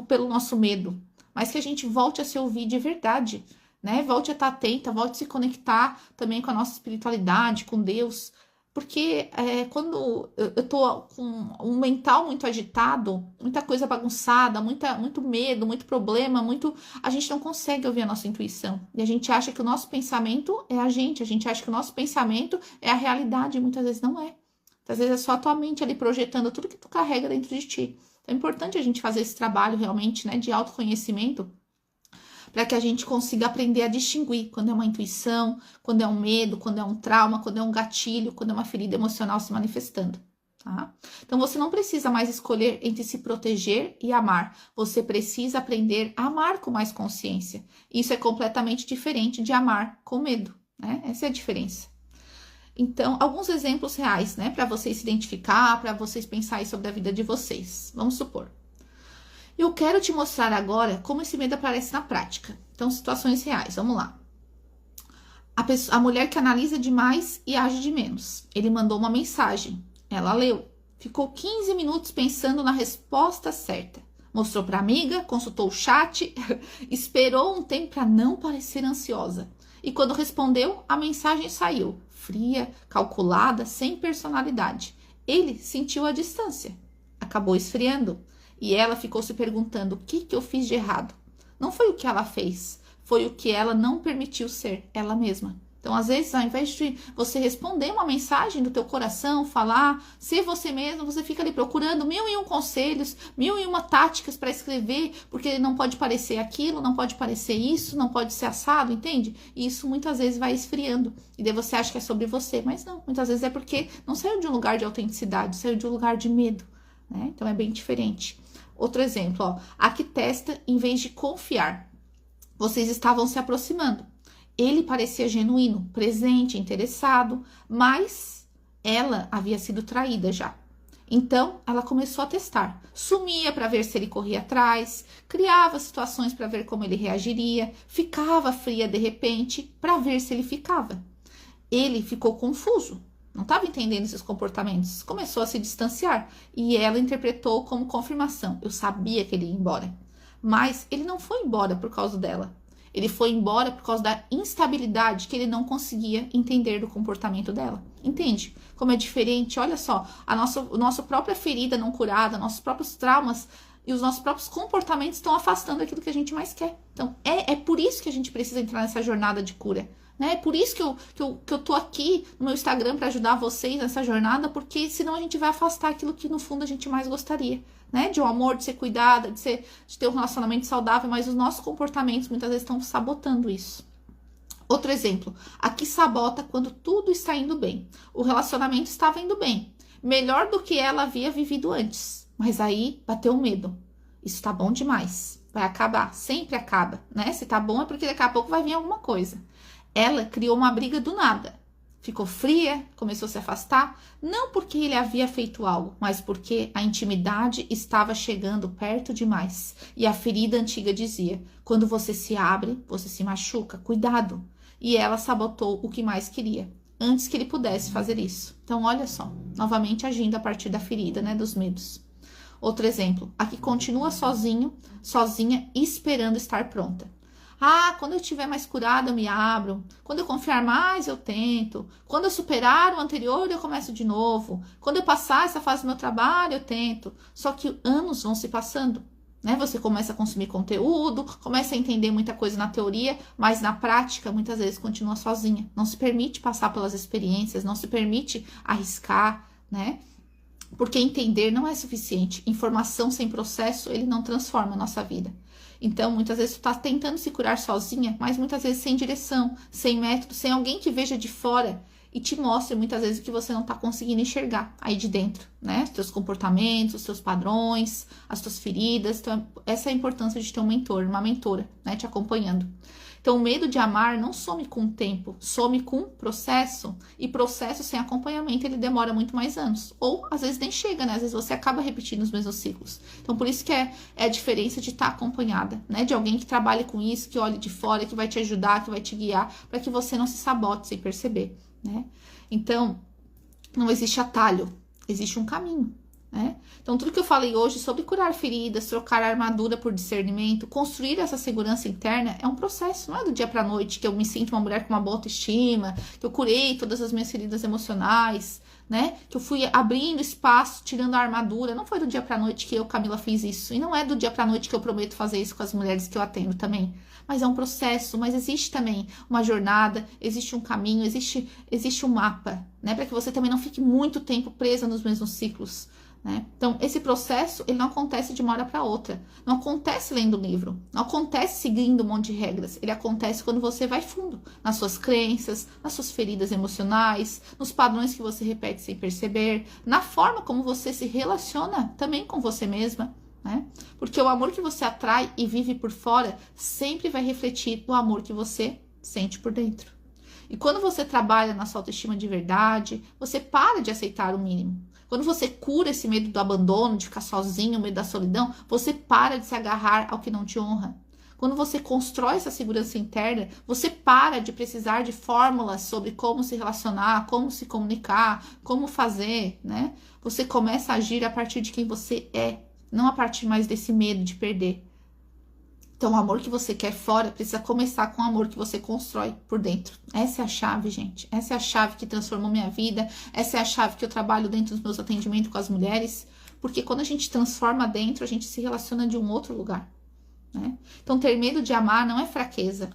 pelo nosso medo. Mas que a gente volte a se ouvir de verdade, né? Volte a estar atenta, volte a se conectar também com a nossa espiritualidade, com Deus. Porque quando eu tô com um mental muito agitado, muita coisa bagunçada, muito medo, muito problema, a gente não consegue ouvir a nossa intuição. E a gente acha que o nosso pensamento é a gente acha que o nosso pensamento é a realidade, e muitas vezes não é. Às vezes é só a tua mente ali projetando tudo que tu carrega dentro de ti. Então é importante a gente fazer esse trabalho realmente, né, de autoconhecimento, para que a gente consiga aprender a distinguir quando é uma intuição, quando é um medo, quando é um trauma, quando é um gatilho, quando é uma ferida emocional se manifestando, tá? Então, você não precisa mais escolher entre se proteger e amar. Você precisa aprender a amar com mais consciência. Isso é completamente diferente de amar com medo, né? Essa é a diferença. Então, alguns exemplos reais, né? Para vocês se identificar, para vocês pensarem sobre a vida de vocês. Vamos supor. Eu quero te mostrar agora como esse medo aparece na prática. Então, situações reais, vamos lá. A mulher que analisa demais e age de menos. Ele mandou uma mensagem, ela leu, ficou 15 minutos pensando na resposta certa. Mostrou para a amiga, consultou o chat, esperou um tempo para não parecer ansiosa. E quando respondeu, a mensagem saiu, fria, calculada, sem personalidade. Ele sentiu a distância, acabou esfriando. E ela ficou se perguntando, o que eu fiz de errado? Não foi o que ela fez, foi o que ela não permitiu ser, ela mesma. Então, às vezes, ao invés de você responder uma mensagem do teu coração, falar, ser você mesmo, você fica ali procurando 1001 conselhos, 1001 táticas para escrever, porque não pode parecer aquilo, não pode parecer isso, não pode ser assado, entende? E isso muitas vezes vai esfriando. E daí você acha que é sobre você, mas não. Muitas vezes é porque não saiu de um lugar de autenticidade, saiu de um lugar de medo, né? Então, é bem diferente. Outro exemplo, ó, a que testa em vez de confiar. Vocês estavam se aproximando. Ele parecia genuíno, presente, interessado, mas ela havia sido traída já. Então, ela começou a testar. Sumia para ver se ele corria atrás, criava situações para ver como ele reagiria, ficava fria de repente para ver se ele ficava. Ele ficou confuso. Não estava entendendo esses comportamentos, começou a se distanciar e ela interpretou como confirmação. Eu sabia que ele ia embora, mas ele não foi embora por causa dela. Ele foi embora por causa da instabilidade que ele não conseguia entender do comportamento dela. Entende? Como é diferente? Olha só, a nossa própria ferida não curada, nossos próprios traumas e os nossos próprios comportamentos estão afastando aquilo que a gente mais quer. Então, é por isso que a gente precisa entrar nessa jornada de cura. Né? É por isso que eu tô aqui no meu Instagram para ajudar vocês nessa jornada, porque senão a gente vai afastar aquilo que no fundo a gente mais gostaria, né? De um amor, de ser cuidada, de ter um relacionamento saudável, mas os nossos comportamentos muitas vezes estão sabotando isso. Outro exemplo, a que sabota quando tudo está indo bem. O relacionamento estava indo bem, melhor do que ela havia vivido antes, mas aí bateu o medo. Isso tá bom demais, vai acabar, sempre acaba, né? Se tá bom é porque daqui a pouco vai vir alguma coisa. Ela criou uma briga do nada. Ficou fria, começou a se afastar, não porque ele havia feito algo, mas porque a intimidade estava chegando perto demais. E a ferida antiga dizia, quando você se abre, você se machuca, cuidado. E ela sabotou o que mais queria, antes que ele pudesse fazer isso. Então, olha só, novamente agindo a partir da ferida, né, dos medos. Outro exemplo, a que continua sozinha, esperando estar pronta. Ah, quando eu estiver mais curada, eu me abro. Quando eu confiar mais, eu tento. Quando eu superar o anterior, eu começo de novo. Quando eu passar essa fase do meu trabalho, eu tento. Só que anos vão se passando, né? Você começa a consumir conteúdo, começa a entender muita coisa na teoria, mas na prática, muitas vezes, continua sozinha. Não se permite passar pelas experiências, não se permite arriscar, né? Porque entender não é suficiente. Informação sem processo, ele não transforma a nossa vida. Então, muitas vezes, tu tá tentando se curar sozinha, mas muitas vezes sem direção, sem método, sem alguém que veja de fora e te mostre, muitas vezes, o que você não tá conseguindo enxergar aí de dentro, né? Os teus comportamentos, os teus padrões, as tuas feridas. Então, essa é a importância de ter um mentor, uma mentora, né? Te acompanhando. Então, o medo de amar não some com o tempo, some com o processo. E processo sem acompanhamento, ele demora muito mais anos. Ou, às vezes, nem chega, né? Às vezes você acaba repetindo os mesmos ciclos. Então, por isso que é a diferença de estar acompanhada, né? De alguém que trabalhe com isso, que olhe de fora, que vai te ajudar, que vai te guiar, para que você não se sabote sem perceber, né? Então, não existe atalho, existe um caminho. Né? Então, tudo que eu falei hoje sobre curar feridas, trocar a armadura por discernimento, construir essa segurança interna é um processo, não é do dia para a noite que eu me sinto uma mulher com uma boa autoestima, que eu curei todas as minhas feridas emocionais, né? Que eu fui abrindo espaço, tirando a armadura. Não foi do dia para a noite que eu, Camila, fiz isso. E não é do dia para a noite que eu prometo fazer isso com as mulheres que eu atendo também. Mas é um processo, mas existe também uma jornada, existe um caminho, existe um mapa, né? Para que você também não fique muito tempo presa nos mesmos ciclos. né? Então, esse processo, ele não acontece de uma hora para outra. Não acontece lendo um livro. Não acontece seguindo um monte de regras. Ele acontece quando você vai fundo nas suas crenças, nas suas feridas emocionais, nos padrões que você repete sem perceber, na forma como você se relaciona também com você mesma, né? Porque o amor que você atrai e vive por fora sempre vai refletir no amor que você sente por dentro. E quando você trabalha na sua autoestima de verdade, você para de aceitar o mínimo. Quando você cura esse medo do abandono, de ficar sozinho, o medo da solidão, você para de se agarrar ao que não te honra. Quando você constrói essa segurança interna, você para de precisar de fórmulas sobre como se relacionar, como se comunicar, como fazer, né? Você começa a agir a partir de quem você é, não a partir mais desse medo de perder. Então, o amor que você quer fora precisa começar com o amor que você constrói por dentro. Essa é a chave, gente. Essa é a chave que transformou minha vida. Essa é a chave que eu trabalho dentro dos meus atendimentos com as mulheres. Porque quando a gente transforma dentro, a gente se relaciona de um outro lugar, né? Então, ter medo de amar não é fraqueza.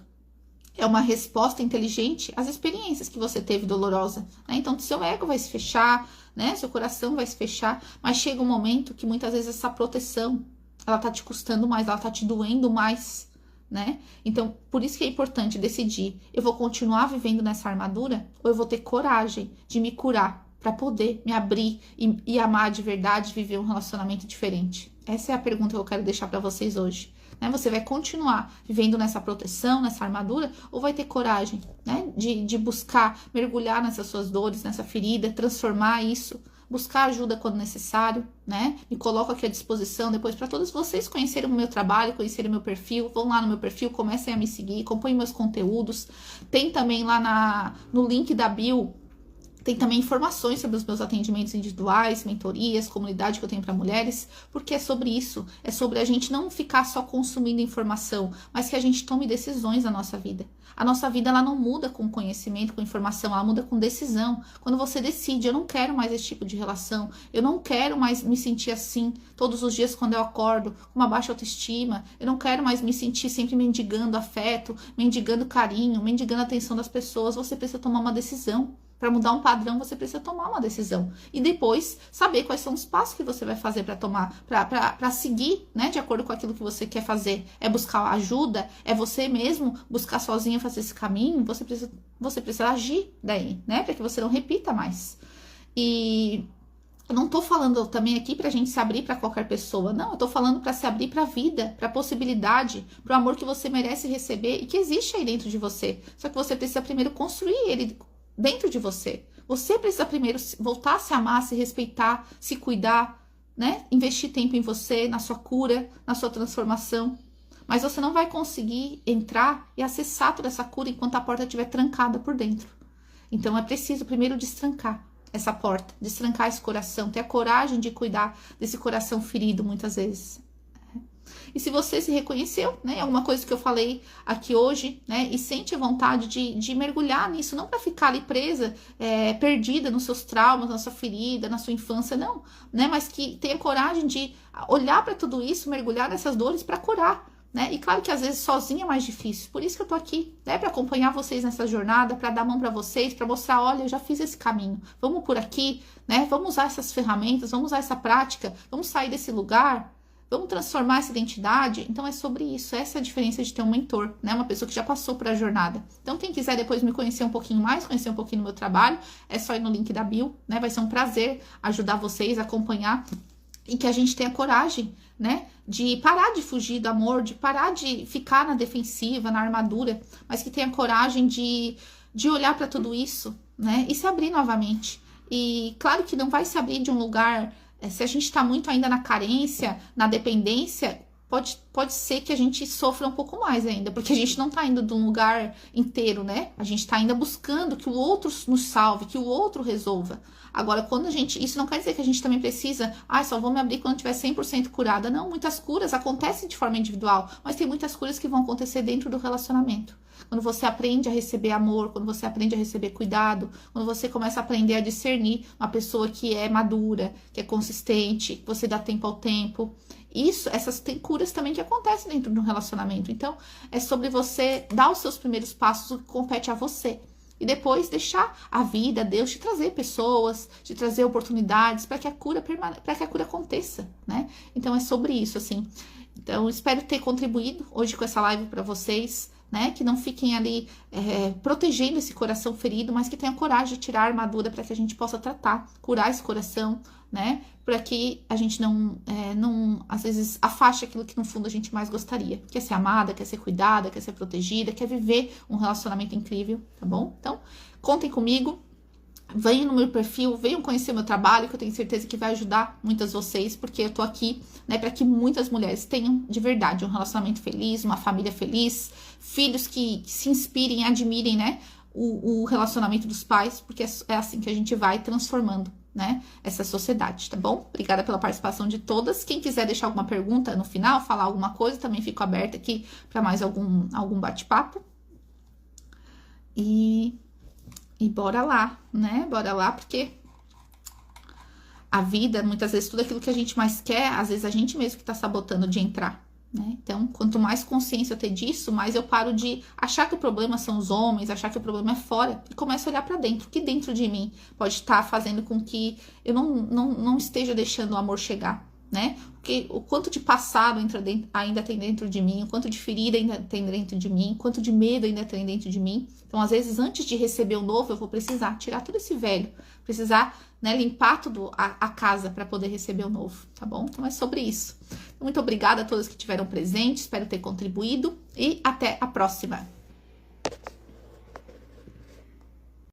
É uma resposta inteligente às experiências que você teve dolorosa, né? Então, seu ego vai se fechar, né? Seu coração vai se fechar. Mas chega um momento que muitas vezes essa proteção, ela tá te custando mais, ela tá te doendo mais, né? Então, por isso que é importante decidir, eu vou continuar vivendo nessa armadura ou eu vou ter coragem de me curar para poder me abrir e amar de verdade, viver um relacionamento diferente. Essa é a pergunta que eu quero deixar para vocês hoje, né? Você vai continuar vivendo nessa proteção, nessa armadura, ou vai ter coragem, né? De buscar, mergulhar nessas suas dores, nessa ferida, transformar isso, buscar ajuda quando necessário, né? Me coloco aqui à disposição depois para todos vocês conhecerem o meu trabalho, conhecerem o meu perfil. Vão lá no meu perfil, comecem a me seguir, acompanhem meus conteúdos. Tem também lá no link da bio, tem também informações sobre os meus atendimentos individuais, mentorias, comunidade que eu tenho para mulheres, porque é sobre isso, é sobre a gente não ficar só consumindo informação, mas que a gente tome decisões na nossa vida. A nossa vida, ela não muda com conhecimento, com informação, ela muda com decisão. Quando você decide, eu não quero mais esse tipo de relação, eu não quero mais me sentir assim todos os dias quando eu acordo, com uma baixa autoestima, eu não quero mais me sentir sempre mendigando afeto, mendigando carinho, mendigando a atenção das pessoas. Você precisa tomar uma decisão. Para mudar um padrão, você precisa tomar uma decisão. E depois, saber quais são os passos que você vai fazer para tomar, para seguir, né, de acordo com aquilo que você quer fazer. É buscar ajuda? É você mesmo buscar sozinha fazer esse caminho? Você precisa agir daí, né, para que você não repita mais. E eu não tô falando também aqui pra gente se abrir para qualquer pessoa. Não, eu tô falando para se abrir para a vida, para a possibilidade, para o amor que você merece receber e que existe aí dentro de você. Só que você precisa primeiro construir ele dentro de você. Você precisa primeiro voltar a se amar, se respeitar, se cuidar, né? Investir tempo em você, na sua cura, na sua transformação. Mas você não vai conseguir entrar e acessar toda essa cura enquanto a porta estiver trancada por dentro. Então é preciso primeiro destrancar essa porta, destrancar esse coração, ter a coragem de cuidar desse coração ferido muitas vezes. E se você se reconheceu, né, em alguma coisa que eu falei aqui hoje, né, e sente a vontade de mergulhar nisso, não para ficar ali presa, perdida nos seus traumas, na sua ferida, na sua infância, não, né, mas que tenha coragem de olhar para tudo isso, mergulhar nessas dores para curar, né, e claro que às vezes sozinha é mais difícil, por isso que eu tô aqui, né, para acompanhar vocês nessa jornada, para dar a mão para vocês, para mostrar, olha, eu já fiz esse caminho, vamos por aqui, né, vamos usar essas ferramentas, vamos usar essa prática, vamos sair desse lugar. Vamos transformar essa identidade? Então é sobre isso. Essa é a diferença de ter um mentor, né? Uma pessoa que já passou por a jornada. Então quem quiser depois me conhecer um pouquinho mais, conhecer um pouquinho do meu trabalho, é só ir no link da bio, né? Vai ser um prazer ajudar vocês a acompanhar e que a gente tenha coragem, né? De parar de fugir do amor, de parar de ficar na defensiva, na armadura, mas que tenha coragem de olhar para tudo isso, né? E se abrir novamente. E claro que não vai se abrir de um lugar... Se a gente está muito ainda na carência, na dependência, pode ser que a gente sofra um pouco mais ainda, porque a gente não está indo de um lugar inteiro, né? A gente está ainda buscando que o outro nos salve, que o outro resolva. Agora, quando a gente... Isso não quer dizer que a gente também precisa... só vou me abrir quando estiver 100% curada. Não, muitas curas acontecem de forma individual, mas tem muitas curas que vão acontecer dentro do relacionamento. Quando você aprende a receber amor, quando você aprende a receber cuidado, quando você começa a aprender a discernir uma pessoa que é madura, que é consistente, que você dá tempo ao tempo. Tem curas também que acontecem dentro de um relacionamento. Então, é sobre você dar os seus primeiros passos, o que compete a você. E depois deixar a vida, Deus, te trazer pessoas, te trazer oportunidades para que a cura aconteça, né? Então é sobre isso, assim. Então, espero ter contribuído hoje com essa live para vocês, né? Que não fiquem ali protegendo esse coração ferido, mas que tenham coragem de tirar a armadura para que a gente possa tratar, curar esse coração, né? Para que a gente não, às vezes, afaste aquilo que no fundo a gente mais gostaria. Quer ser amada, quer ser cuidada, quer ser protegida, quer viver um relacionamento incrível, tá bom? Então, contem comigo. Venham no meu perfil, venham conhecer meu trabalho, que eu tenho certeza que vai ajudar muitas vocês, porque eu tô aqui, né, para que muitas mulheres tenham de verdade um relacionamento feliz, uma família feliz, filhos que se inspirem, admirem, né, o relacionamento dos pais, porque é assim que a gente vai transformando, né, essa sociedade, tá bom? Obrigada pela participação de todas. Quem quiser deixar alguma pergunta no final, falar alguma coisa, também fico aberta aqui para mais algum bate-papo. E bora lá, né? Bora lá, porque a vida, muitas vezes, tudo aquilo que a gente mais quer, às vezes a gente mesmo que tá sabotando de entrar, né? Então, quanto mais consciência eu ter disso, mais eu paro de achar que o problema são os homens, achar que o problema é fora, e começo a olhar pra dentro. O que dentro de mim pode estar fazendo com que eu não esteja deixando o amor chegar, né? Porque o quanto de passado ainda tem dentro de mim, o quanto de ferida ainda tem dentro de mim, o quanto de medo ainda tem dentro de mim. Então, às vezes, antes de receber o novo, eu vou precisar tirar todo esse velho, precisar, né, limpar tudo a casa para poder receber o novo, tá bom? Então, é sobre isso. Muito obrigada a todos que estiveram presentes, espero ter contribuído e até a próxima.